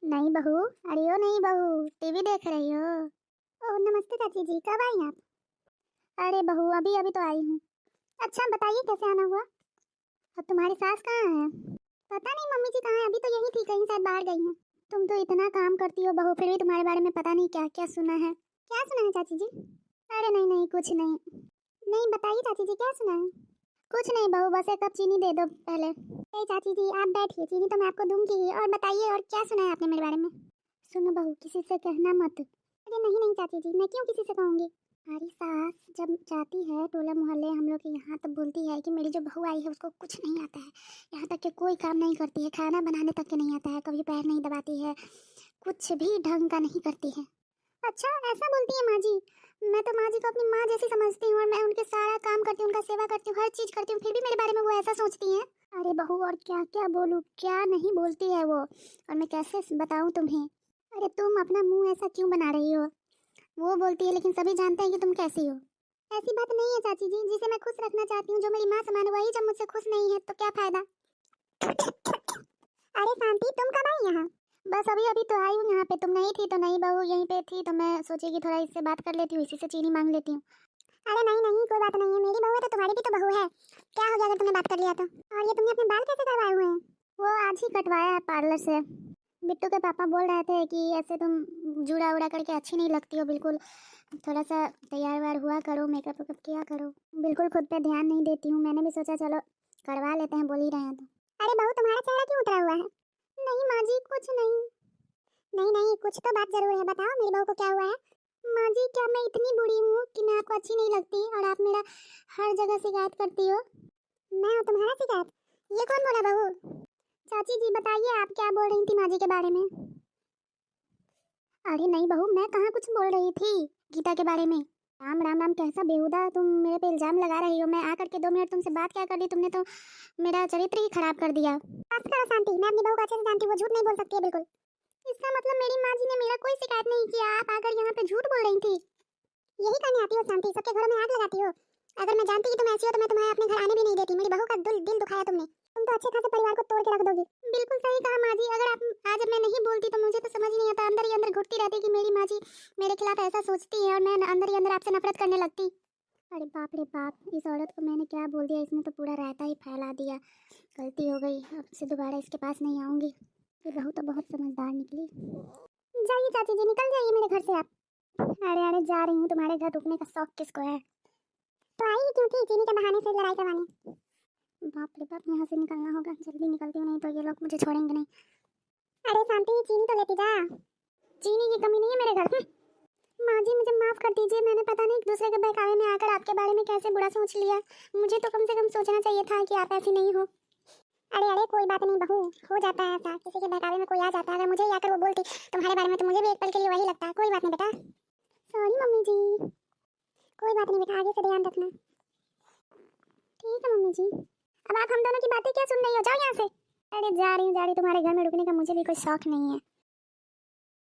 नहीं बहू। अरे ओ नहीं बहू, टीवी देख रही हो? ओह नमस्ते चाची जी, कब आई आप? अरे बहू अभी अभी तो आई हूँ। अच्छा बताइए कैसे आना हुआ? और तुम्हारी सास कहाँ है? पता नहीं मम्मी जी कहाँ है, अभी तो यही थी, कहीं शायद बाहर गई हैं। तुम तो इतना काम करती हो बहू, फिर भी तुम्हारे बारे में पता नहीं क्या क्या सुना है। क्या सुना है चाची जी? अरे नहीं नहीं कुछ नहीं। नहीं बताइए चाची जी क्या सुना है? कुछ नहीं बहू, बस एक कप चीनी दे दो पहले। ए चाची जी आप बैठिए, चीनी तो मैं आपको दूंगी ही। और बताइए और क्या सुना है आपने मेरे बारे में? सुनो बहू, किसी से कहना मत। अरे नहीं नहीं चाची जी, मैं क्यों किसी से कहूँगी? हमारी सास जब जाती है टोला मोहल्ले हम लोग के यहाँ, तब बोलती है कि मेरी जो बहू आई है उसको कुछ नहीं आता है। यहाँ तक कि कोई काम नहीं करती है, खाना बनाने तक के नहीं आता है, कभी पैर नहीं दबाती है, कुछ भी ढंग का नहीं करती है। अच्छा ऐसा बोलती है माँ जी? मैं तो माँ जी को अपनी माँ जैसी समझती हूँ और मैं उनके सारा काम करती हूँ, उनका सेवा करती हूँ, हर चीज करती हूँ, फिर भी मेरे बारे में वो ऐसा सोचती हैं। अरे बहू और क्या क्या बोलूँ, क्या नहीं बोलती है वो, और मैं कैसे बताऊँ तुम्हें। अरे तुम अपना मुंह ऐसा क्यों बना रही हो? वो बोलती है लेकिन सभी जानते हैं कि तुम कैसी हो। ऐसी बात नहीं है चाची जी, जिसे मैं खुश रखना चाहती हूँ, जो मेरी माँ समान, वही जब मुझसे खुश नहीं है तो क्या फायदा। अरे शांति तुम कब आई यहाँ? बस अभी अभी तो आई हूँ यहाँ पे, तुम नहीं थी तो नहीं बहू यहीं पे थी, तो मैं सोची कि थोड़ा इससे बात कर लेती हूँ, इसी से चीनी मांग लेती हूँ। अरे नहीं नहीं कोई बात नहीं है, मेरी बहू है तो तुम्हारी भी तो बहू है, क्या हो गया अगर तुमने बात कर लिया तो। और ये तुमने अपने बाल कैसे करवाए हुए हैं? वो आज ही कटवाया है पार्लर से। बिट्टू के पापा बोल रहे थे कि ऐसे तुम जुड़ा उड़ा करके अच्छी नहीं लगती हो बिल्कुल, थोड़ा सा तैयार व्यार हुआ करो, मेकअप वेकअप किया करो। बिल्कुल खुद पे ध्यान नहीं देती हूँ, मैंने भी सोचा चलो करवा लेते हैं, बोल ही रहे हैं तो। अरे बहू तुम्हारा चेहरा क्यों उतरा हुआ है? नहीं माँ जी कुछ नहीं। नहीं नहीं कुछ तो बात जरूर है, बताओ मेरी बहू को क्या हुआ है? माँ जी क्या मैं इतनी बुरी हूँ कि मैं आपको अच्छी नहीं लगती और आप मेरा हर जगह शिकायत करती हो? मैं हूँ तुम्हारा शिकायत? ये कौन बोला बहू? चाची जी बताइए आप क्या बोल रही थी माँ जी के बारे में? अरे नहीं बहू, मैं कहाँ कुछ बोल रही थी गीता के बारे में। राम राम राम कैसा बेहुदा तुम मेरे पे इल्जाम लगा रही हो। मैं आकर के 2 मिनट तुमसे बात क्या कर ली, तुमने तो मेरा चरित्र ही खराब कर दिया। बस करो शांति, मैं अपनी बहू को अच्छे से जानती हूँ, वो झूठ नहीं बोल सकती है बिल्कुल। इसका मतलब मेरी माँ जी ने मेरा कोई शिकायत नहीं किया, आप आकर यहाँ पे झूठ बोल रही थी। यही करने आती हो शांति, सबके घरों में आग लगाती हो। अगर मैं जानती कि तुम ऐसी हो तो मैं तुम्हें अपने घर आने भी नहीं देती। मेरी बहू का दिल दुखाया तुमने, तुम तो अच्छे खासे परिवार को तोड़ के रख दोगी। बिल्कुल सही कहा माँ जी, अगर आप आज मैं नहीं बोलती तो मुझे तो समझ नहीं आता, अंदर ही अंदर घुटती रहती कि मेरी माँ जी मेरे खिलाफ ऐसा सोचती है और मैं अंदर ही अंदर आपसे नफरत करने लगती। अरे बाप रे बाप, इस औरत को मैंने क्या बोल दिया, इसने तो पूरा रायता ही फैला दिया। गलती हो गई, अब से दोबारा इसके पास नहीं आऊंगी। ये बहू तो बहुत समझदार निकली। जाइए चाची जी निकल जाइए मेरे घर से आप। अरे अरे जा रही हूँ, तुम्हारे घर रुकने का शौक किसको है? तो आई ही क्यों थी चीनी के बहाने से लड़ाई करवाने। बाप रे बाप, यहाँ से निकलना होगा, जल्दी निकलती हूँ नहीं तो ये लोग मुझे छोड़ेंगे नहीं। अरे शांति चीनी तो लेती जा, चीनी की कमी नहीं है मेरे घर। माँ जी मुझे माफ कर दीजिए, मैंने पता नहीं एक दूसरे के बहकावे में आकर आपके बारे में कैसे बुरा सोच लिया। मुझे तो कम से कम सोचना चाहिए था कि आप ऐसी नहीं हो। अरे अरे कोई बात नहीं बहू, हो जाता है ऐसा, किसी के बहकावे में कोई आ जाता है। अगर मुझे ही आकर वो बोलती तुम्हारे बारे में तो मुझे भी एक पल के लिए वही लगता है। कोई बात नहीं बेटा, सॉरी मम्मी जी। कोई बात नहीं बेटा, आगे से ध्यान रखना। ठीक है मम्मी जी। अब आप हम दोनों की बातें क्या सुन रही हो, जाओ यहाँ से। अरे जा रही हूँ तुम्हारे घर में रुकने का मुझे भी कोई शौक नहीं है।